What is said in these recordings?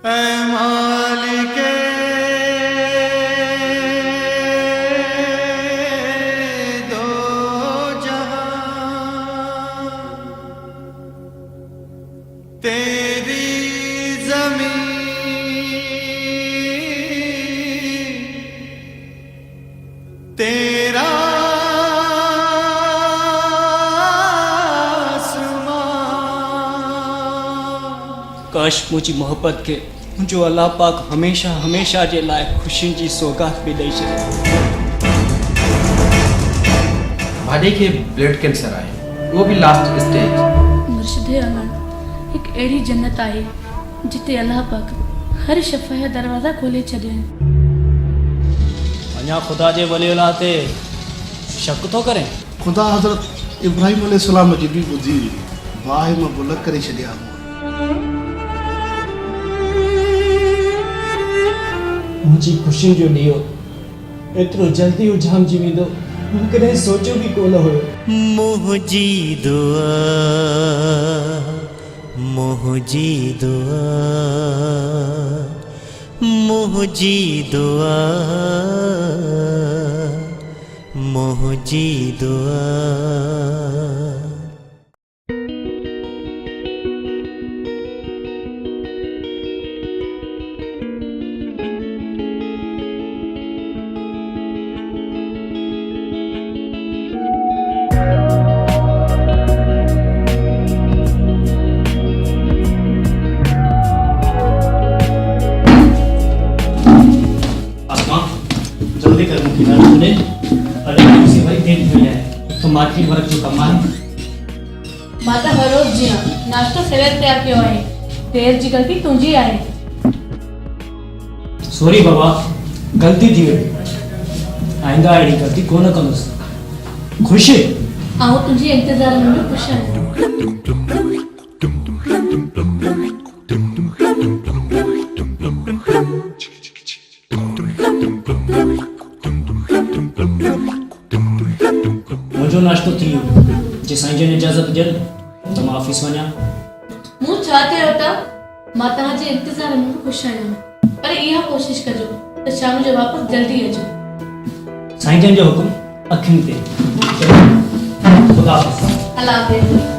ऐ मालिके दो जहां, तेरी ज़मीं तेरा काश मुझी मोहब्बत के जो अल्लाह पाक हमेशा हमेशा जे लाए खुशी जी सौगात भी दई छे। भाॾे खे ब्लड कैंसर आहे, वो भी लास्ट स्टेज। मुर्शिदे आलम एक अहिड़ी जन्नत आहे जिते अल्लाह पाक हर शफ़ा जा दरवाज़ा खोले छॾिया आहिनि। अञा खुदा जे वलीउल्लाह ते शक तो करें? खुदा हज़रत इब्राहिम अलैहिस्सलाम जी बि ॿुधी बाहि मां गुल करे छॾिया हुआ। मुझी खुशी जो ॾींहुं एतिरो जल्दी उजामजी वेंदो मूं कॾहिं सोचियो बि कोन हुयो। मुंहिंजी दुआ, मुंहिंजी दुआ, मुंहिंजी दुआ, मुंहिंजी दुआ। जल्दी कर मुझे ना सुने अरे किसी भाई देर हो जाए तो माटी वर्क जो कमा है माता हर रोज जी हाँ नाश्तो सवेर तैयार कयो आहे, देर जी गलती तुंहिंजी आहे। सॉरी बाबा, गलती थी वई, आइंदा अहिड़ी गलती कोन कंदुसि। ख़ुशि आउं तुंहिंजे इंतज़ार में बि ख़ुशि आहियां। मुझो नाश्तो थी वियो, जे साईं जन इजाज़त ॾियनि त मां ऑफिस वञा। मूं छा कयो त मां तव्हांजे इंतज़ार में बि ख़ुशि आहियां, पर इहा कोशिशि कजो त शाम जो वापसि जल्दी अचो। साईं जन जो हुकुम अखियुनि ते। खुदा हाफ़िज़। अल्लाह हाफ़िज़।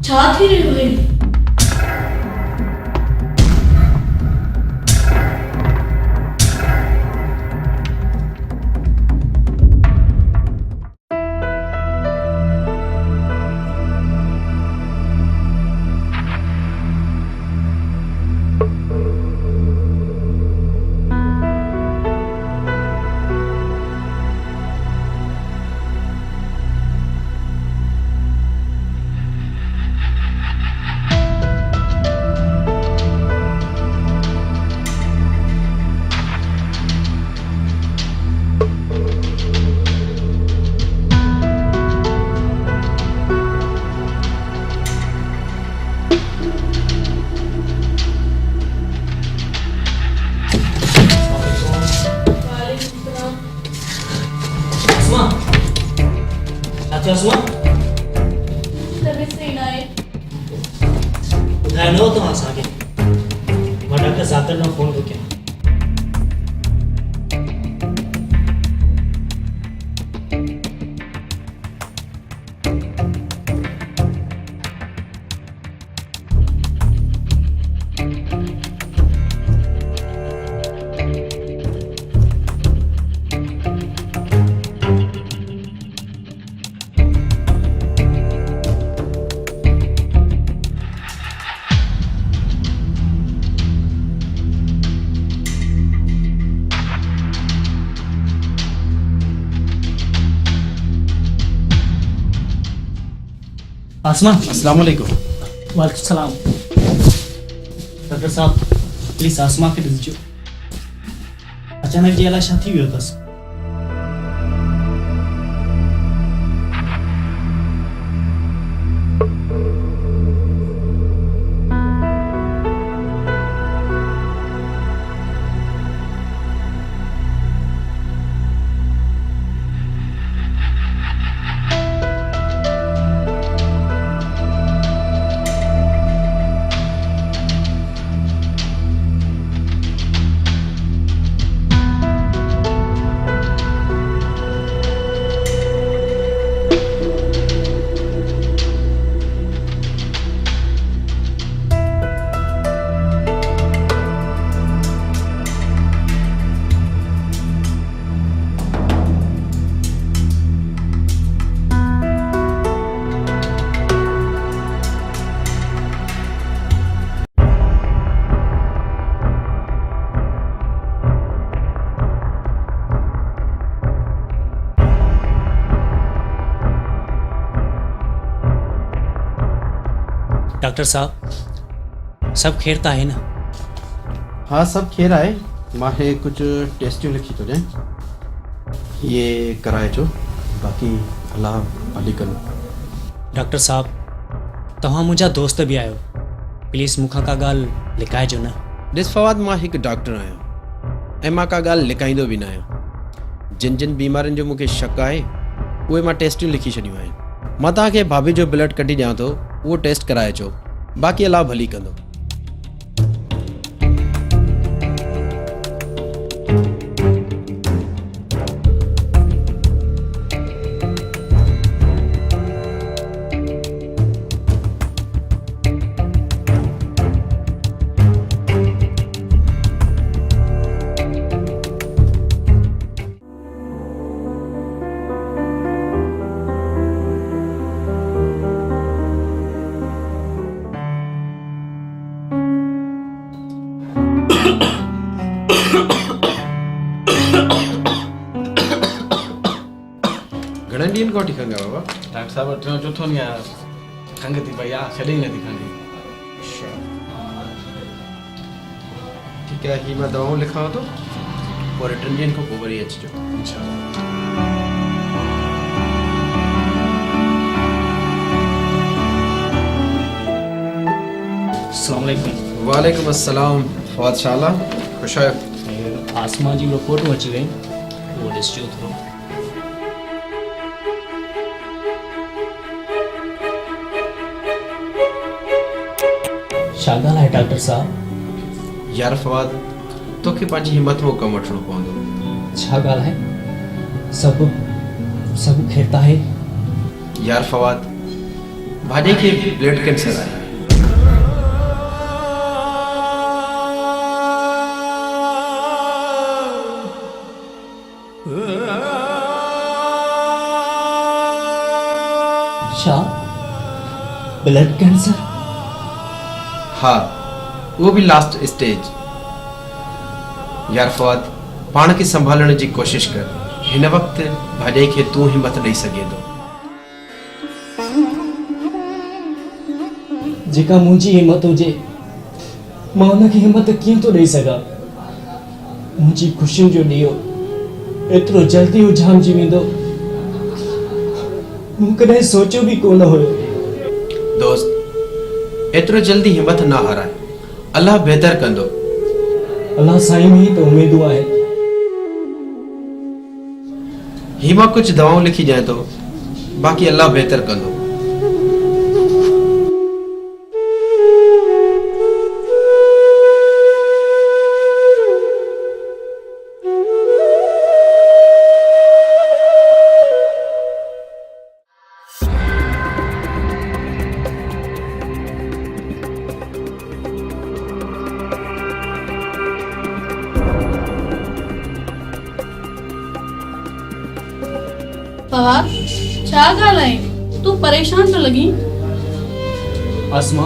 छा थी रहियो आहे? चश्मा तबीयत सही न आहे। ॿुधायो न हो तव्हां असांखे, मां डॉक्टर ज़ाकिर ॾांहुं फ़ोन थो कयां। आसमा, अस्सलाम वालेकुम। वालेकुम सलाम। डॉक्टर साहब प्लीज़ आसमा खे ॾिसजो, अचानक जी अलाए छा थी वियो अथसि। डॉक्टर साहब सब खैर त आहे न? हाँ सब खेर आहे। मां कुछ टेस्टियूं लिखी थो ॾियां, ये कराए जो, बाक़ी अल्लाह भली कंदो। डॉक्टर साहब तव्हां मुंहिंजा दोस्त बि आहियो, प्लीज़ मूंखां का ॻाल्हि लिकाइजो न। ॾिस फवाद, मां हिकु डॉक्टर आहियां ऐं मां का ॻाल्हि लिकाईंदो बि न आहियां। जिन जिन बीमारियुनि जो मूंखे शक आहे उहे मां टेस्टियूं लिखी छॾियूं आहिनि। मां तव्हांखे भाभी जो ब्लड कढी ॾियां थो, उहो टेस्ट कराए अचो, बाक़ी अल्लाह भली कंदो। घणनि ॾींहंनि खां वठी खंघि आहे बाबा? डॉक्टर साहब टियों चौथो ॾींहुं आहे, खंघि थी पई आहे, छॾे ई नथी खंघि। ठीकु आहे, हीअ मां दवाऊं लिखांव थो, पोइ 3 ॾींहंनि खां पोइ वरी अचिजो। अस्सलाम वालेकुम। वालेकुम अस्सलाम। फवाद शाला, ख़ुश आहियो? आसमा जी रिपोर्टूं अची वयूं, उहो ॾिसिजो थोरो। छा ॻाल्हि आहे डॉक्टर साहब? यार फवाद, तोखे पंहिंजी हिमत में कमु वठिणो पवंदो। छा ॻाल्हि आहे? सभु खैर त आहे? यार फवाद, भाॼे खे ब्लड कैंसर आहे। छा ब्लड कैंसर? हाँ, वो भी लास्ट स्टेज। यार फवाद, पाण खे संभालण जी कोशिश कर। हिन वक़्तु भाॼाई खे तूं हिमत ॾेई सघे थो। जेका मुंहिंजी हिमत हुजे, मां हुनखे हिमत कीअं थो ॾेई सघां? मुंहिंजी ख़ुशियुनि जो ॾींहुं एतिरो जल्दी उजामजी वेंदो, मूं कॾहिं सोचियो बि कोन हुयो। दोस्त, एतिरो जल्दी हिमत न हाराए, अल्लाह बहितर कंदो। अल्लाह साईं में ही तो उम्मीदूं आहे। ही मां कुछ दवाऊं लिखी ॾियां थो, बाक़ी अल्लाह बहितर कंदो। फवाद, छा ॻाल्हि आहे? तूं परेशान तो लॻी? आसमा,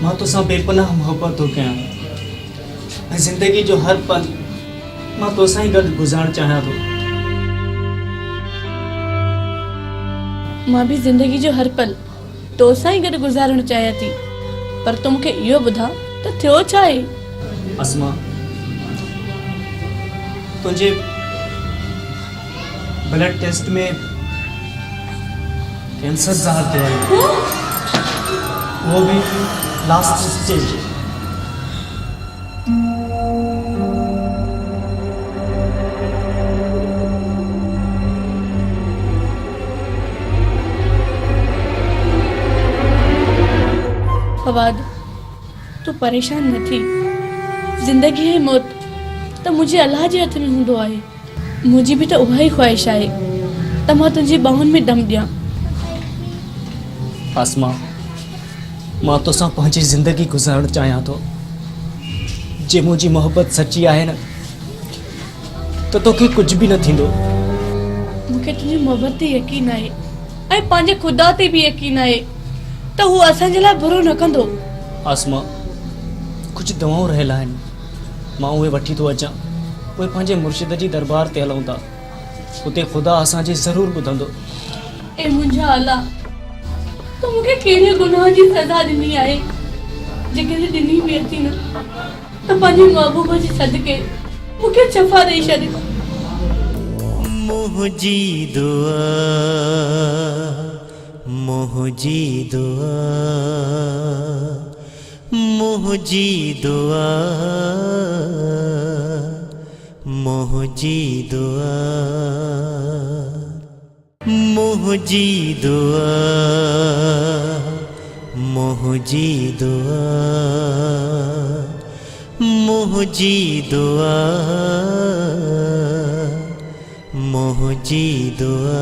मां तोसां बेपनाह मोहब्बत थो कयां ऐं ज़िंदगी जो हर पल मां तोसां ई गॾु गुज़ारणु चाहियां थो। मां भी जिंदगी जो हर पल तोसां ई गॾु गुज़ारणु चाहियां थी, पर तूं मूंखे इहो ॿुधा त थियो छा आहे? आसमा, तुंहिंजे ब्लड टेस्ट में कैंसर ज़ाहिर थियो आहे, वो भी लास्ट स्टेज। फवाद, तू परेशान न थी। जिंदगी है मौत त मुझे अल्लाह जे हथ में हूंदो आहे। मुझी भी तो उहा ही ख्वाहिश आहे त मां तुंहिंजी बाहुनि में दम ॾियां। आसमा, मां तोसां पंहिंजी ज़िंदगी गुज़ारणु चाहियां थो। जे मुंहिंजी मोहब्बत सची आहे न त तोखे कुझु बि न थींदो। मूंखे तुंहिंजी मोहब्बत ते यकीन आहे ऐं पंहिंजे ख़ुदा ते बि यकीन आहे त हू असांजे लाइ बुरो न कंदो। आसमा, कुझु दवाऊं रहियल आहिनि, मां उहे वठी थो अचां, पोइ पंहिंजे मुर्शिद जी दरबार ते हलूं था। उते ख़ुदा असांजी ज़रूरु ॿुधंदो। ए मुंहिंजा अल्लाह, तो मूंखे कहिड़े गुनाह जी सज़ा ॾिनी आहे जेकॾहिं ॾिनी बि अथी न त पंहिंजे महबूब जे सदके मूंखे शफ़ा ॾेई छॾ। मुझी दुआ मुझी दुआ मुझी दुआ मुझी दुआ मुझी दुआ मुझी दुआ मुझी दुआ मुझी दुआ।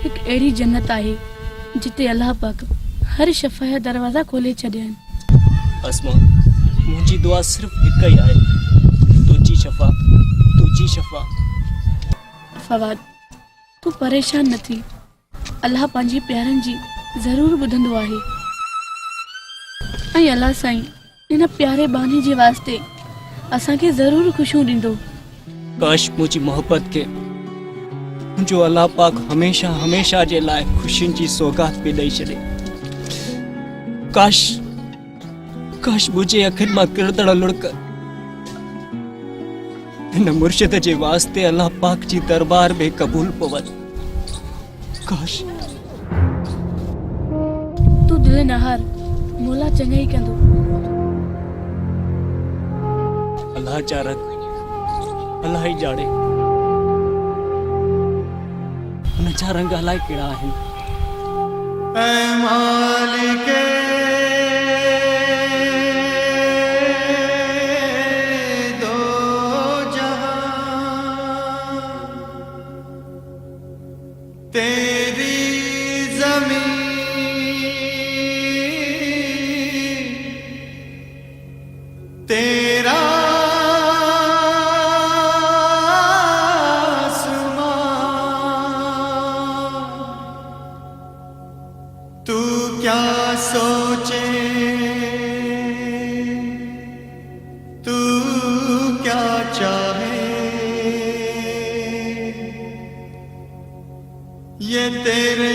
एक अड़ी जन्नत आहे जिते अल्लाह पाक हर शफ़ा जा दरवाज़ा खोले छॾिया आहिनि। अस्मा मुंहिंजी दुआ सिर्फ़ हिकु ई आहे, तुंहिंजी शफ़ा तुंहिंजी शफ़ा। फवाद तू परेशान न थी, अल्लाह पंहिंजी प्यारनि जी ज़रूरु ॿुधंदो आहे ऐं अल्लाह साईं इन प्यारे बानी जे वास्ते असांखे ज़रूरु ख़ुशियूं ॾींदो। काश मुंहिंजी मोहब्बत खे जो अल्लाह पाक हमेशा हमेशा जे लाइ खुशियुनि जी सौगात पे ॾेई छॾे। काश काश मुंहिंजे अखियुनि मां किरंदड़ लुड़क हिन मुर्शिद जे वास्ते अल्लाह पाक जी दरबार में क़बूल पवनि। काश तू दिल न हार, मौला चङाई कंदो। अल्लाह जा रंग अल्लाह ई ॼाणे, हुन जा रंग अलाए कहिड़ा आहिनि। ऐ मालिके दो जहां तेरी ज़मीन तेरा तू क्या सोचे तू क्या चाहे ये तेरे